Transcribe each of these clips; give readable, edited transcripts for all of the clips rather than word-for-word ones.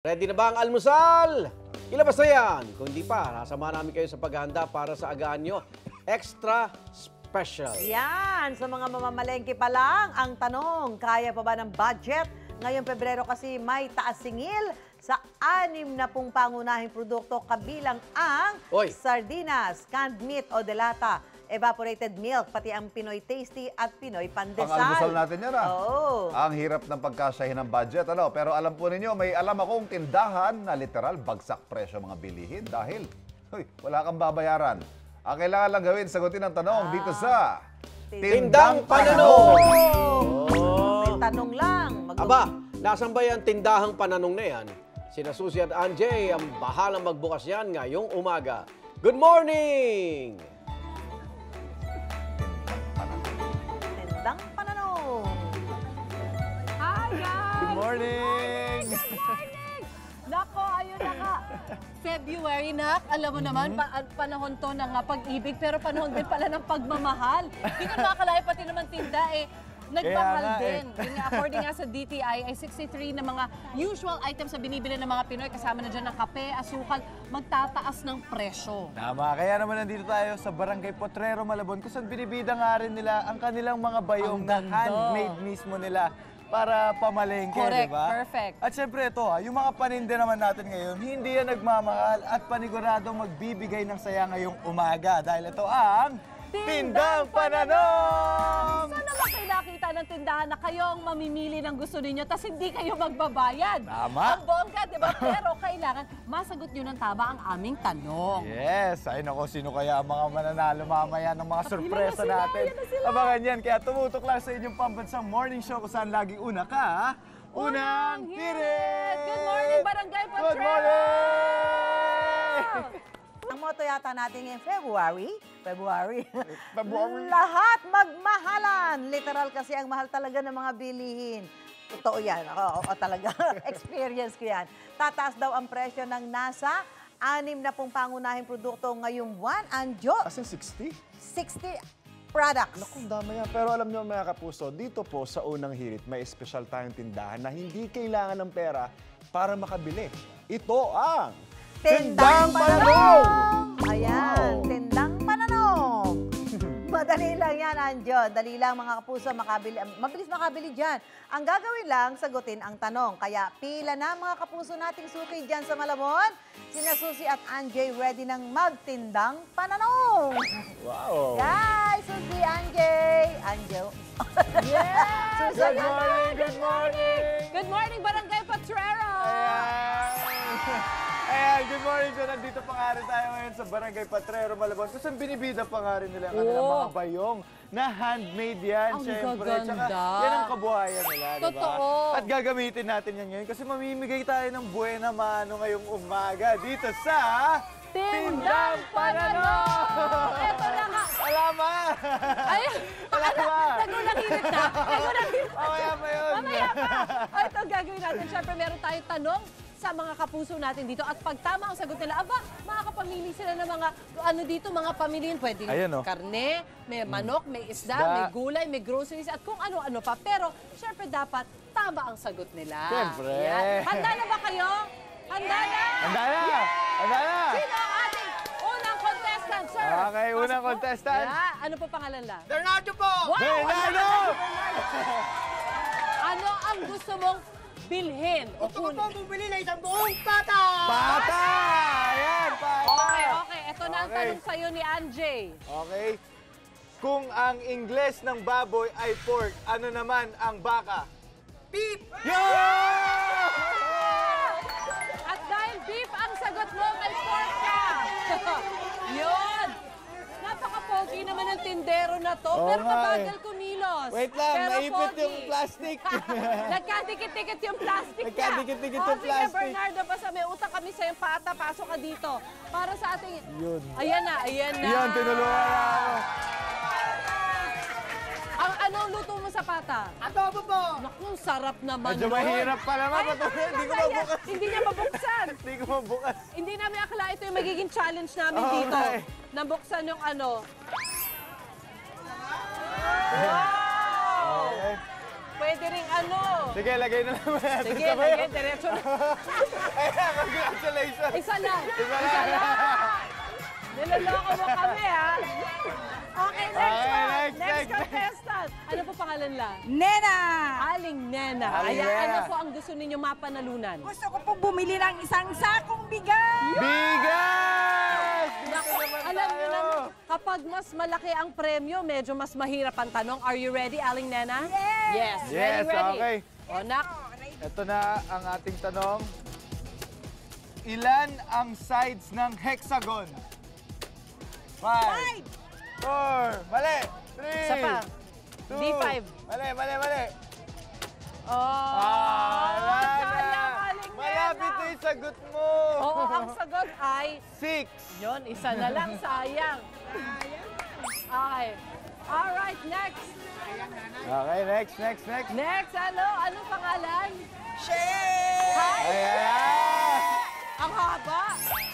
Ready na ba ang almusal? Ilabas na yan. Kung di pa, nasama namin kayo sa paghahanda para sa agaan nyo. Extra special. Yan, sa mga mamamalengke pa lang, ang tanong, kaya pa ba ng budget? Ngayong Pebrero kasi may taas singil sa 60 pangunahing produkto kabilang ang sardinas, canned meat o delata, evaporated milk, pati ang Pinoy Tasty at Pinoy Pandesal. Pang-almusal natin yan Oo. Ang hirap ng pagkasahin ng budget. Pero alam po ninyo, may alam akong tindahan na literal bagsak presyo mga bilihin dahil wala kang babayaran. Ang kailangan lang gawin, sagutin ang tanong dito sa Tindang Pananong! May tanong lang. Aba, nasan ba yan tindahang pananong na yan? Sina Susie at Anjay ang bahalang magbukas yan ngayong umaga. Good morning! Tindang Pananong. Hi, guys! Good morning! Good morning! Nako, ayun na nga. February na, alam mo naman, panahon to ng pag-ibig, pero panahon din pala ng pagmamahal. Hindi ko nakakalain, pati naman tinda nagmahal din. Yun nga, according nga sa DTI, ay 63 na mga usual items na binibili ng mga Pinoy, kasama na dyan ng kape, asukal, magtataas ng presyo. Tama, kaya naman nandito tayo sa Barangay Potrero, Malabon, kung saan binibida nga rin nila ang kanilang mga bayong na handmade mismo nila para pamalengke, Correct, diba? perfect. At syempre ito, yung mga paninda naman natin ngayon, hindi yan nagmamahal at paniguradong magbibigay ng saya ngayong umaga. Dahil ito ang Tindang Pananong! Sana ba kayo nakita ng tindahan na kayo ang mamimili ng gusto ninyo tapos hindi kayo magbabayad? Tama. Ang bongga, di ba? Pero kailangan masagot nyo ng tama ang aming tanong. Yes! Ay nako, sino kaya ang mga mananalo mamaya ng mga sorpresa sila, natin? yan na sila. Abangan yan, kaya tumutok lang sa inyong pambansang morning show kung saan laging una ka. Unang Hirit! Good morning, Barangay Potrero! Good morning! Ang motto yata natin ngayong February. Lahat magmahalan. Literal kasi ang mahal talaga ng mga bilihin. Totoo yan. Ako talaga. Experience ko yan. Tataas daw ang presyo ng nasa 60 pangunahing produkto ngayong buwan. Anjo, As in 60? 60 products. Naku, dami yan. Pero alam nyo mga kapuso, dito po sa Unang Hirit, may espesyal tayong tindahan na hindi kailangan ng pera para makabili. Ito ang Tindang Pananong! Ayan, Wow. Tindang Pananong. Madali lang yan, Anjo. Dali lang mga kapuso, mabilis makabili dyan. Ang gagawin lang, sagutin ang tanong. Kaya pila na mga kapuso nating suki dyan sa Malabon. Sina Susie at Anjay ready ng magtindang pananong. wow. Guys, Susie, Anjay. Anjo. Yes! Susie, Good morning! Good morning! Good morning, Barangay Potrero! Ayan, good morning. So, nandito pa nga rin tayo ngayon sa Barangay Potrero, Malabon. Kung saan binibida pa nga rin nila ang kanilang mga bayong na handmade yan, Ang syempre. gaganda. Tsaka, yan ang kabuhayan nila, di ba? Totoo. At gagamitin natin yan ngayon kasi mamimigay tayo ng buena mano ngayong umaga dito sa Tindang Pananong! Eto na nga! Salamat! Ay, nagulang hirit na. Nagulang hirit na. Mamaya pa yun. Mamaya pa. O, ito ang gagawin natin. Siyempre, meron tayong tanong sa mga kapuso natin dito. At pag tama ang sagot nila, makakapamili sila ng mga, dito, mga pamilihan. Pwede Ayan, oh. karne, may manok, may isda, may gulay, may groceries, at kung ano-ano pa. Pero, siyempre, dapat tama ang sagot nila. Siyempre. Yan. Handa na ba kayo? Handa na? Handa na! Handa na! Sino ang ating unang contestant, sir? Okay, unang Pasok po. contestant. Yeah. Ano po pangalan la? Bernardo po! Wow! Bernardo! Ano ang gusto mong bilhin? Gusto ko po bumili ng isang buong pata! Pata! Ayan, pata! Okay. Ito na ang Okay. tanong sa'yo ni Anjay. Okay. Kung ang Ingles ng baboy ay pork, ano naman ang baka? Beef! At dahil beef ang sagot mo, may pork ka! Yun! Napaka-pogi naman ng tindero na to, Oo pero nga kabagal kumilos. Wait lang, Pero naipit pogi. yung plastic. Nagkadikit-dikit yung plastic niya. Nagkadikit-dikit yung Sige, plastic. Bernardo, basta may utang kami sa'yo, pata, pasok ka dito. Para sa ating... Yun. Ayan na, ayan na. Yan, tinulungan na ako. Anong luto mo sa pata? Adobo po! Naku, sarap naman. Medyo nun. mahirap pala nga. Ay, Hindi ko kaya. mabukas. Hindi niya mabuksan. Hindi ko mabukas. Hindi namin akala ito yung magiging challenge namin Okay. dito. Nabuksan yung ano. Okay. pwede ring ano. Sige, lagay na naman natin. Sige, lagay, diretso na. Ayan, congratulations. Isa lang. Isa lang. Niloloko mo kami, ha? Okay, next Okay, one. next, Next next. contestant. Ano po pangalan lang? Nena! Aling Nena. Aling Ayan, Nena. ano po ang gusto ninyo mapanalunan? Gusto ko pong bumili ng isang sakong bigas! Bigas! Naku, alam niyo na, kapag mas malaki ang premyo, medyo mas mahirap ang tanong. Are you ready, Aling Nena? Yes! Yes, ready. okay. O, nak, Ito na ang ating tanong. Ilan ang sides ng hexagon? 5, 4, mali. 3, isa pa. 2, D5. Mali. Oh, Wala na. sayang, Aling Malapit na Nena. yung sagot mo. Oo, ang sagot ay, 6. yon, isa na lang, sayang. Okay. Alright, next. Okay, next. Next, ano? Anong pangalan? Shane! Hi! Ayan! Ang haba.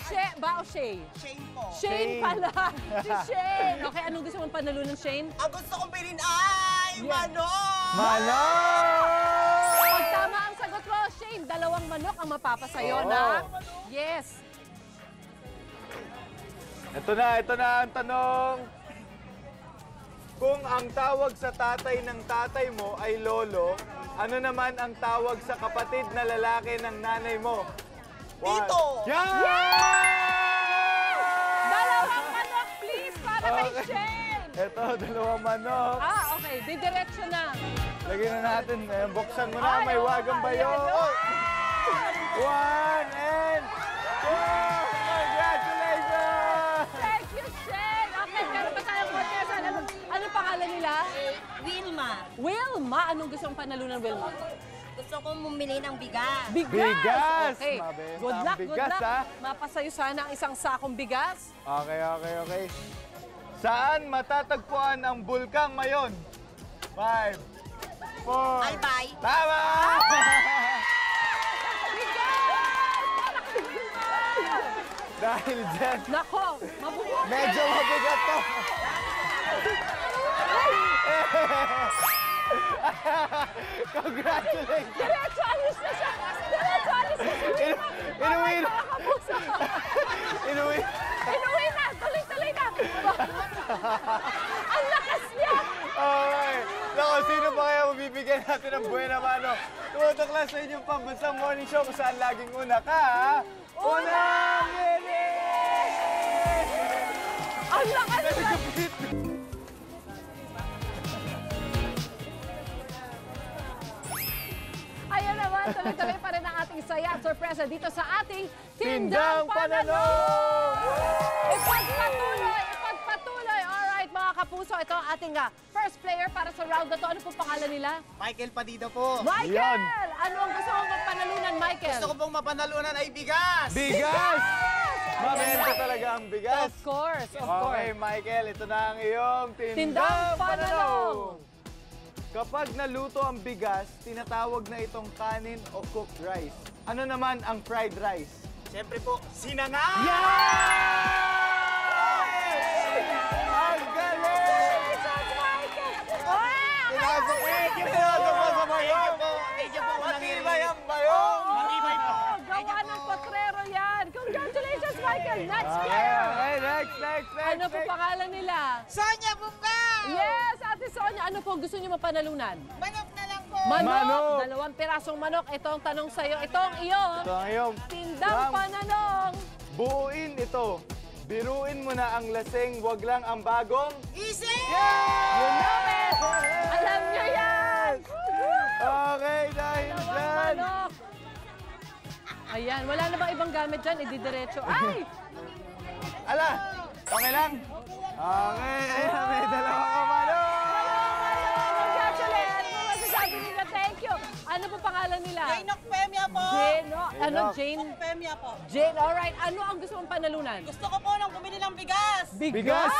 She ba o Shay? Shane po. Shane pala. Si Shane. Okay, anong gusto mong panalunan, Shane? Ang gusto kong bilhin ay manok! Manok! Pag tama ang sagot mo, Shane, 2 manok ang mapapasayo na. Yes. Ito na ang tanong. Kung ang tawag sa tatay ng tatay mo ay lolo, ano naman ang tawag sa kapatid na lalaki ng nanay mo? Tito! Yan! 2 manok, please, para kay Shane. Ito, 2 manok. Okay, didiretso na. Lagyan na natin. Ayan, buksan mo na. Ay, May oo, wagang bayo. ayan. 1 and 2! Congratulations! Thank you, Shane. Okay, meron pa tayong contestant. Anong pangalan nila? Wilma, Wilma. Anong gusto mong panalunan, Wilma? gusto kong bumili ng bigas. Bigas! Okay. Mabenta Good ang luck, bigas, good luck. ha? Mapasayo sana ang isang sakong bigas. Okay. Saan matatagpuan ang Bulkang Mayon? 5, 4... Albay. Tama! Dahil dyan, Nako, mabubuhay. medyo mabigat to. Congratulations! Diretso, alis na siya. Diretso, alis na siya. Inuwi na! Nakakapuso. Inuwi! Inuwi na. Tuloy-tuloy na. Ang lakas niya. Okay. Naku, sino ba kaya mabibigyan natin ng buena mano? Tumutuklas sa inyong pambansang morning show kung saan laging una ka, ha? Unang Ang lakas niya. Ayan naman, tuloy-tuloy pa rin ang ating saya at sorpresa dito sa ating Tindang Pananong! Ipagpatuloy! Alright, mga kapuso, ito ang ating first player para sa round na to. Ano pong pangalan nila? Michael Padito po. Michael! Ano ang gusto mong panalunan, Michael? Gusto ko pong mapanalunan ay bigas! Bigas! Mabenta talaga ang bigas. Of course, of Okay, course. Michael, ito na ang iyong Tindang Tindang Pananong! Kapag naluto ang bigas, tinatawag na itong kanin o cooked rice. Ano naman ang fried rice? Siyempre po, sinanga! Ang galing! Pinasok mo sa bayong! Medyo po, Matibay ang bayong! Matibay po. Gawa ng potrero yan! Congratulations, Michael! Next Okay, player! next. Ano po pangalan nila? Sonia Bunga! Yes, Ate Sonia, ano po gusto niyo mapanalunan? Manok na lang po! Manok! 2 pirasong manok. Ito ang tanong sa'yo. Ito ang iyong Ito ang iyong Tindang Ram. Pananong. buuin ito. Biruin mo na ang laseng, wag lang ang bagong... Easy! You know it! Alam niyo yan! Okay, dahil 2 dyan. manok. Ayan, wala na bang ibang gamit dyan? Ididiretso. Ay! Ala, okay lang? Okay, ayan, may 2 kamano. Congratulations! Ano masasabi nila? Thank you. Ano po pangalan nila? Jainok Femia po! Jane, no? Ano, Jane? Femia po. Jane, alright. Ano ang gusto mong panalunan? Gusto ko po nang bumili ng bigas! Bigas!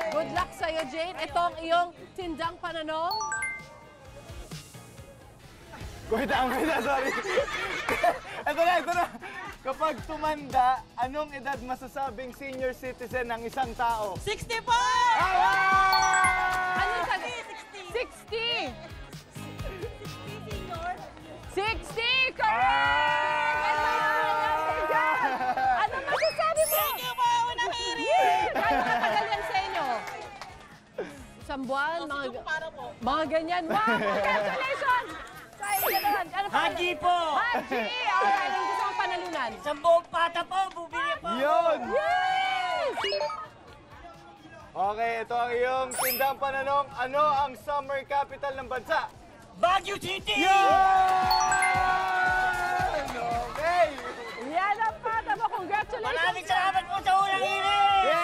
Good luck sa'yo, Jane. Ito ang iyong Tindang Pananong. Wait, sorry. Ito na. Kapag tumanda, anong edad masasabing senior citizen ng isang tao? 60 po! Ano sabi? 60. 60. correct! Ano masasabi mo? Thank you po, unang hirit! Gano'ng katagal yan sa inyo? Isang buwan? Mga ganyan. Wow! Congratulations! Sa inyo naman. Ano pa? Haji po! Haji! Alright, ang gusto kong panalunan. Isang buong pata po, bubili po! Yun! Yes! Okay, ito ang iyong tindang pananong. Ano ang summer capital ng bansa? Baguio City! Okay! Yan ang pata mo. Congratulations! Maraming salamat po sa unang hirit!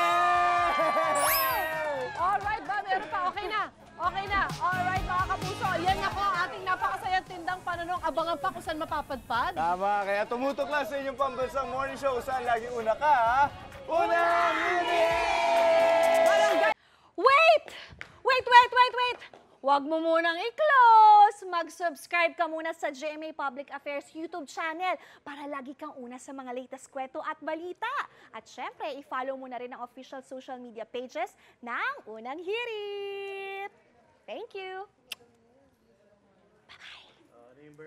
Alright ba? Meron pa? Okay na. Okay na. Alright mga kapuso. Yan na po ang ating napakasayang tindang pananong. Abangan pa kung saan mapapadpad. Tama, kaya tumutok lang sa inyong pambansang morning show saan lagi una ka. Unang hirit! Wait! Wait! Huwag mo munang i-close! Mag-subscribe ka muna sa GMA Public Affairs YouTube channel para lagi kang una sa mga latest kwento at balita. At syempre, i-follow mo na rin ang official social media pages ng Unang Hirit. Thank you!